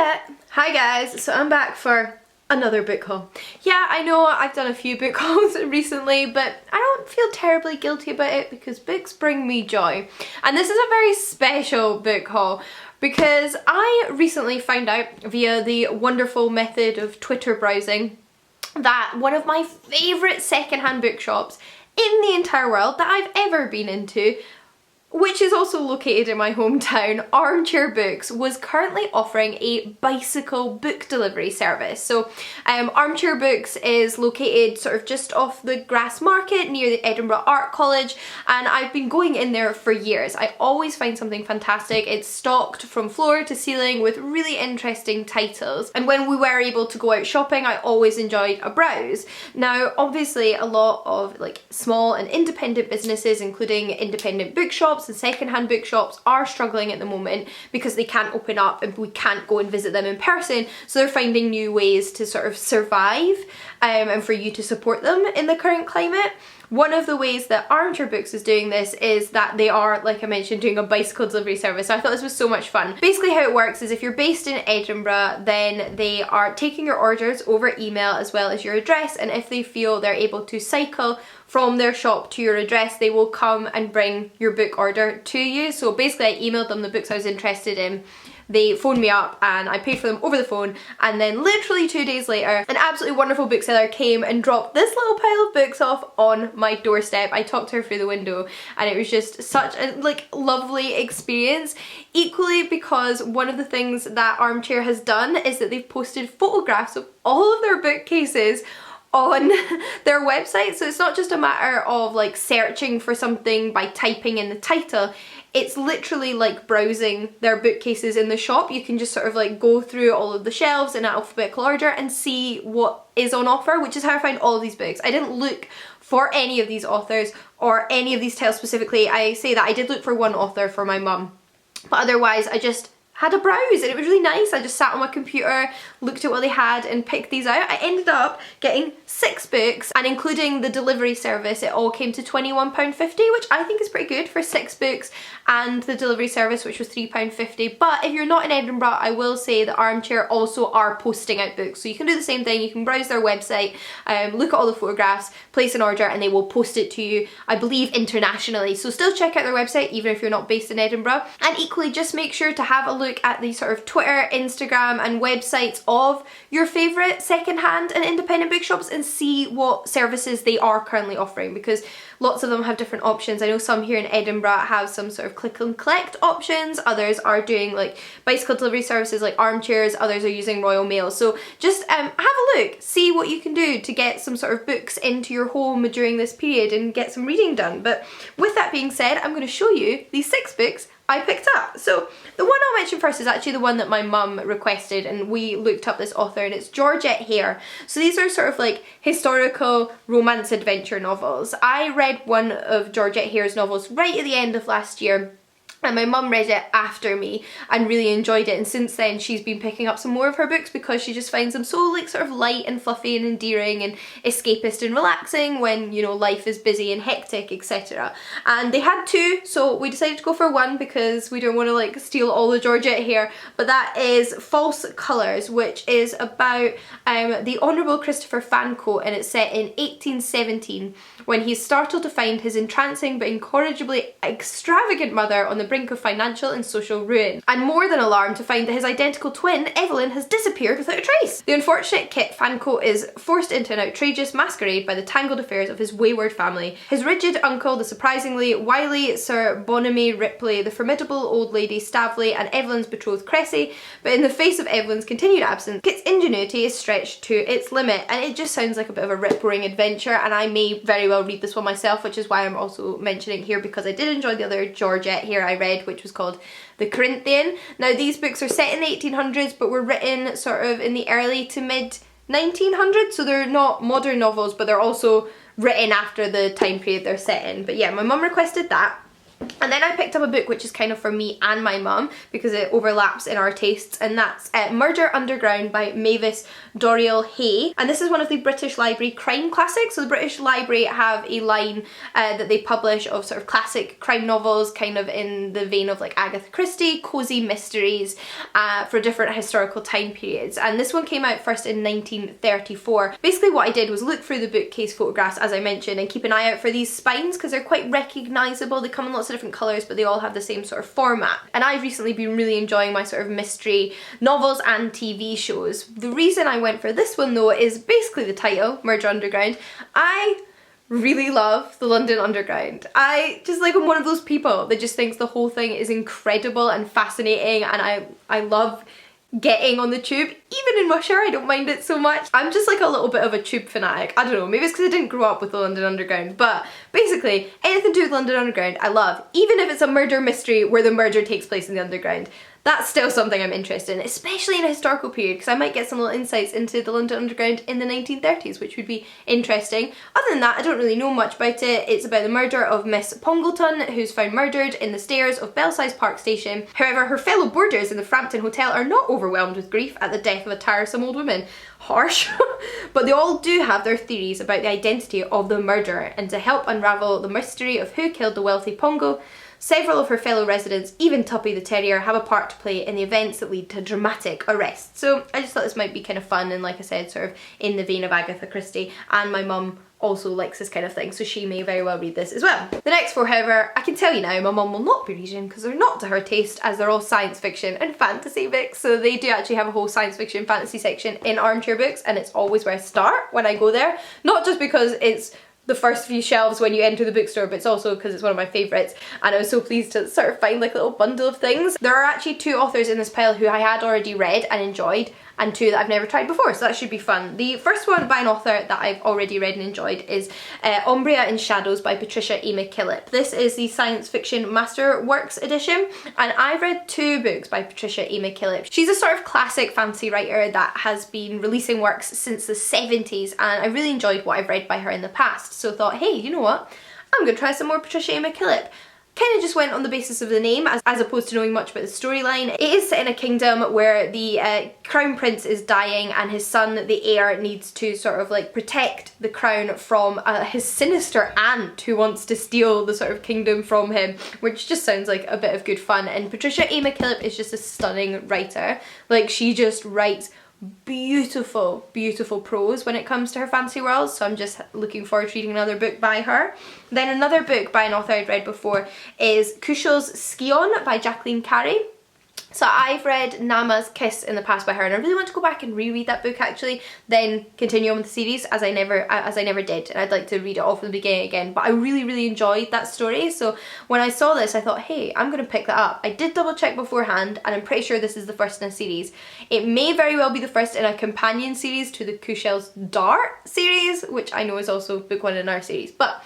Hiya! Hi guys, so I'm back for another book haul. Yeah, I know I've done a few book hauls recently, but I don't feel terribly guilty about it because books bring me joy. And this is a very special book haul because I recently found out via the wonderful method of Twitter browsing that one of my favourite secondhand bookshops in the entire world that I've ever been into, which is also located in my hometown, Armchair Books, was currently offering a bicycle book delivery service. So Armchair Books is located sort of just off the Grass Market near the Edinburgh Art College, and I've been going in there for years. I always find something fantastic. It's stocked from floor to ceiling with really interesting titles, and when we were able to go out shopping I always enjoyed a browse. Now obviously a lot of like small and independent businesses, including independent bookshops and secondhand bookshops, are struggling at the moment because they can't open up and we can't go and visit them in person, so they're finding new ways to sort of survive and for you to support them in the current climate. One of the ways that Armchair Books is doing this is that they are, like I mentioned, doing a bicycle delivery service. So I thought this was so much fun. Basically how it works is if you're based in Edinburgh, then they are taking your orders over email as well as your address, and if they feel they're able to cycle from their shop to your address, they will come and bring your book order to you. So basically I emailed them the books I was interested in, they phoned me up and I paid for them over the phone, and then literally 2 days later an absolutely wonderful bookseller came and dropped this little pile of books off on my doorstep. I talked to her through the window and it was just such a lovely experience. Equally, because one of the things that Armchair has done is that they've posted photographs of all of their bookcases on their website, so it's not just a matter of like searching for something by typing in the title. It's literally like browsing their bookcases in the shop. You can just sort of like go through all of the shelves in alphabetical order and see what is on offer, which is how I found all of these books. I didn't look for any of these authors or any of these titles specifically. I say that I did look for one author for my mum, but otherwise I just had a browse and it was really nice. I just sat on my computer, looked at what they had and picked these out. I ended up getting 6 books, and including the delivery service it all came to £21.50, which I think is pretty good for 6 books, and the delivery service, which was £3.50. But if you're not in Edinburgh, I will say that Armchair also are posting out books, so you can do the same thing. You can browse their website, look at all the photographs, place an order, and they will post it to you, I believe, internationally. So still check out their website even if you're not based in Edinburgh. And equally, just make sure to have a look at the sort of Twitter, Instagram and websites of your favourite secondhand and independent bookshops and see what services they are currently offering, because lots of them have different options. I know some here in Edinburgh have some sort of click and collect options, others are doing like bicycle delivery services like Armchairs, others are using Royal Mail. So just have a look, see what you can do to get some sort of books into your home during this period and get some reading done. But with that being said, I'm going to show you these 6 books I picked up. So the one I'll mention first is actually the one that my mum requested, and we looked up this author, and it's Georgette Hare. So these are sort of like historical romance adventure novels. I read one of Georgette Hare's novels right at the end of last year, and my mum read it after me and really enjoyed it, and since then she's been picking up some more of her books because she just finds them so like sort of light and fluffy and endearing and escapist and relaxing when, you know, life is busy and hectic, etc. And they had 2, so we decided to go for 1 because we don't want to like steal all the Georgette Hare. But that is False Colours, which is about the Honourable Christopher Fancourt, and it's set in 1817 when he's startled to find his entrancing but incorrigibly extravagant mother on the brink of financial and social ruin, and more than alarmed to find that his identical twin, Evelyn, has disappeared without a trace. The unfortunate Kit Fancourt is forced into an outrageous masquerade by the tangled affairs of his wayward family. His rigid uncle, the surprisingly wily Sir Bonamy Ripley, the formidable old lady Stavely, and Evelyn's betrothed Cressy. But in the face of Evelyn's continued absence, Kit's ingenuity is stretched to its limit, and it just sounds like a bit of a rip-roaring adventure, and I may very well read this one myself, which is why I'm also mentioning it here, because I did enjoy the other Georgette Hare I read, which was called The Corinthian. Now these books are set in the 1800s but were written sort of in the early to mid 1900s, so they're not modern novels but they're also written after the time period they're set in. But yeah, my mum requested that. And then I picked up a book which is kind of for me and my mum because it overlaps in our tastes, and that's Murder Underground by Mavis Doriel Hay. And this is one of the British Library crime classics. So the British Library have a line that they publish of sort of classic crime novels, kind of in the vein of like Agatha Christie, cosy mysteries for different historical time periods. And this one came out first in 1934. Basically what I did was look through the bookcase photographs, as I mentioned, and keep an eye out for these spines because they're quite recognisable. They come in lots of different colours, but they all have the same sort of format. And I've recently been really enjoying my sort of mystery novels and TV shows. The reason I went for this one though is basically the title, Murder Underground. I really love the London Underground. I just like, I'm one of those people that just thinks the whole thing is incredible and fascinating, and I love getting on the tube. Even in Musher, I don't mind it so much. I'm just like a little bit of a tube fanatic. I don't know, maybe it's because I didn't grow up with the London Underground, but basically anything to do with London Underground I love. Even if it's a murder mystery where the murder takes place in the Underground, that's still something I'm interested in, especially in a historical period, because I might get some little insights into the London Underground in the 1930s, which would be interesting. Other than that, I don't really know much about it. It's about the murder of Miss Pongleton, who's found murdered in the stairs of Belsize Park Station. However, her fellow boarders in the Frampton Hotel are not overwhelmed with grief at the death of a tiresome old woman. Harsh. But they all do have their theories about the identity of the murderer, and to help unravel the mystery of who killed the wealthy Pongo, several of her fellow residents, even Tuppy the Terrier, have a part to play in the events that lead to dramatic arrests. So I just thought this might be kind of fun, and like I said, sort of in the vein of Agatha Christie, and my mum also likes this kind of thing, so she may very well read this as well. The next four, however, I can tell you now, my mum will not be reading because they're not to her taste, as they're all science fiction and fantasy books. So they do actually have a whole science fiction fantasy section in Armchair Books, and it's always where I start when I go there. Not just because it's the first few shelves when you enter the bookstore, but it's also because it's one of my favourites, and I was so pleased to sort of find like a little bundle of things. There are actually two authors in this pile who I had already read and enjoyed, and two that I've never tried before, so that should be fun. The first one by an author that I've already read and enjoyed is Umbria and Shadows by Patricia A. McKillip. This is the Science Fiction Masterworks edition, and I've read two books by Patricia A. McKillip. She's a sort of classic fantasy writer that has been releasing works since the 70s, and I really enjoyed what I've read by her in the past, so thought, hey, you know what? I'm gonna try some more Patricia A. McKillip. Kind of just went on the basis of the name as opposed to knowing much about the storyline. It is set in a kingdom where the crown prince is dying, and his son, the heir, needs to sort of like protect the crown from his sinister aunt who wants to steal the sort of kingdom from him, which just sounds like a bit of good fun. And Patricia A. McKillip is just a stunning writer. Like, she just writes beautiful, beautiful prose when it comes to her fantasy world, so I'm just looking forward to reading another book by her. Then another book by an author I'd read before is Kushal's Skean by Jacqueline Carey. So I've read Nama's Kiss in the past by her, and I really want to go back and reread that book actually, then continue on with the series, as I never did, and I'd like to read it all from the beginning again. But I really, really enjoyed that story, so when I saw this I thought, hey, I'm going to pick that up. I did double check beforehand, and I'm pretty sure this is the first in a series. It may very well be the first in a companion series to the Kushal's Dart series, which I know is also book one in our series, but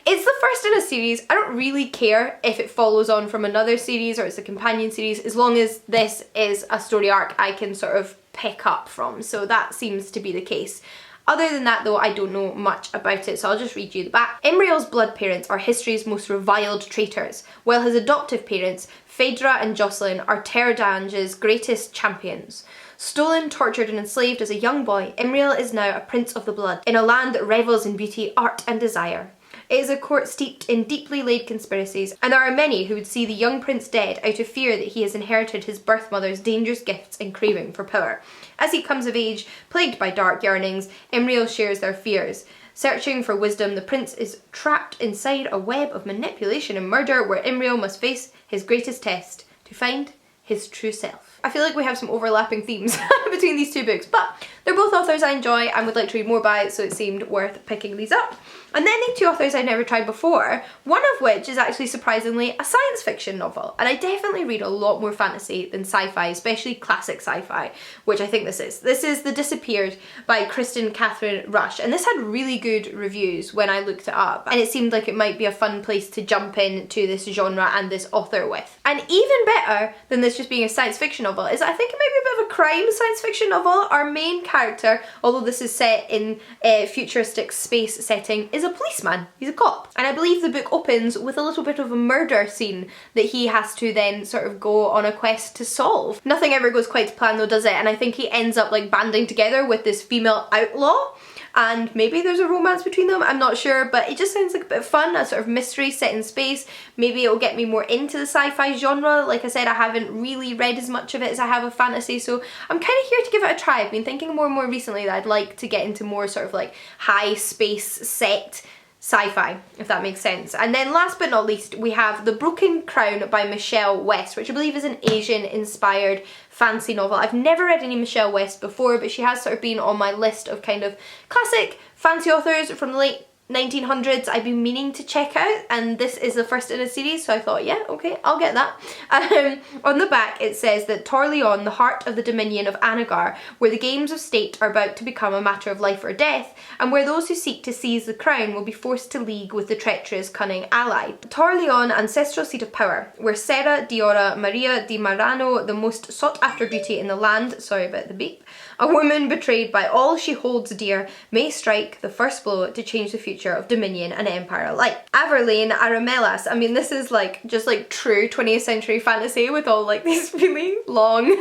it's the first in a series. I don't really care if it follows on from another series or it's a companion series, as long as this is a story arc I can sort of pick up from, so that seems to be the case. Other than that though, I don't know much about it, so I'll just read you the back. Imriel's blood parents are history's most reviled traitors, while his adoptive parents, Phaedra and Jocelyn, are Terdange's greatest champions. Stolen, tortured and enslaved as a young boy, Imriel is now a prince of the blood, in a land that revels in beauty, art and desire. It is a court steeped in deeply laid conspiracies, and there are many who would see the young prince dead out of fear that he has inherited his birth mother's dangerous gifts and craving for power. As he comes of age, plagued by dark yearnings, Imriel shares their fears. Searching for wisdom, the prince is trapped inside a web of manipulation and murder where Imriel must face his greatest test, to find his true self. I feel like we have some overlapping themes between these two books, but they're both authors I enjoy and would like to read more by, so it seemed worth picking these up. And then the two authors I'd never tried before, one of which is actually surprisingly a science fiction novel. And I definitely read a lot more fantasy than sci-fi, especially classic sci-fi, which I think this is. This is The Disappeared by Kristen Catherine Rush, and this had really good reviews when I looked it up, and it seemed like it might be a fun place to jump into this genre and this author with. And even better than this just being a science fiction novel is I think it might be a bit of a crime science fiction novel. Our main character, although this is set in a futuristic space setting, is a policeman. He's a cop. And I believe the book opens with a little bit of a murder scene that he has to then sort of go on a quest to solve. Nothing ever goes quite to plan though, does it? And I think he ends up like banding together with this female outlaw, and maybe there's a romance between them, I'm not sure, but it just sounds like a bit of fun, a sort of mystery set in space. Maybe it'll get me more into the sci-fi genre. Like I said, I haven't really read as much of it as I have of fantasy, so I'm kind of here to give it a try. I've been thinking more and more recently that I'd like to get into more sort of like high space set sci-fi, if that makes sense. And then last but not least, we have The Broken Crown by Michelle West, which I believe is an Asian inspired fantasy novel. I've never read any Michelle West before, but she has sort of been on my list of kind of classic fantasy authors from the late 1900s I've been meaning to check out, and this is the first in a series, so I thought, yeah, okay, I'll get that. On the back it says that Torleon, the heart of the Dominion of Anagar, where the games of state are about to become a matter of life or death, and where those who seek to seize the crown will be forced to league with the treacherous, cunning ally. Torleon, ancestral seat of power, where Serra Diora Maria di Marano, the most sought after beauty in the land, sorry about the beep, a woman betrayed by all she holds dear, may strike the first blow to change the future of Dominion and Empire alike. Averlane Aramelas. I mean, this is like just like true 20th century fantasy with all like these really long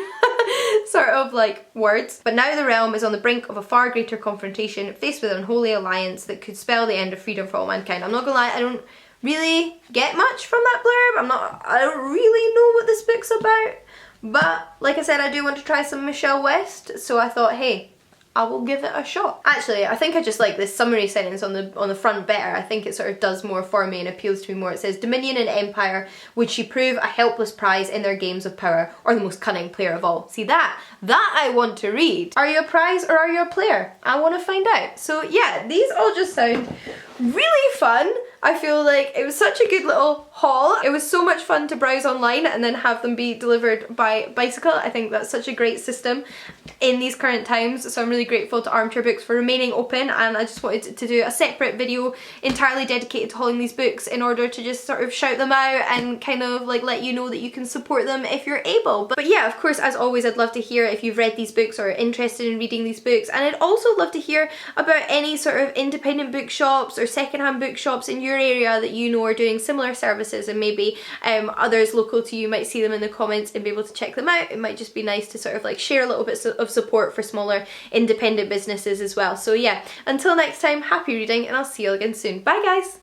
sort of like words. But now the realm is on the brink of a far greater confrontation, faced with an unholy alliance that could spell the end of freedom for all mankind. I'm not gonna lie, I don't really get much from that blurb. I don't really know what this book's about. But like I said, I do want to try some Michelle West, so I thought, hey, I will give it a shot. Actually, I think I just like this summary sentence on the front better. I think it sort of does more for me and appeals to me more. It says, Dominion and Empire, would she prove a helpless prize in their games of power, or the most cunning player of all? See that I want to read. Are you a prize or are you a player? I want to find out. So yeah, these all just sound really fun. I feel like it was such a good little haul. It was so much fun to browse online and then have them be delivered by bicycle. I think that's such a great system in these current times, so I'm really grateful to Armchair Books for remaining open, and I just wanted to do a separate video entirely dedicated to hauling these books in order to just sort of shout them out and kind of like let you know that you can support them if you're able. But yeah, of course, as always, I'd love to hear if you've read these books or are interested in reading these books, and I'd also love to hear about any sort of independent bookshops or secondhand bookshops in your area that you know are doing similar services, and maybe others local to you might see them in the comments and be able to check them out. It might just be nice to sort of like share a little bit of support for smaller independent businesses as well. So yeah, until next time, happy reading, and I'll see you again soon. Bye guys!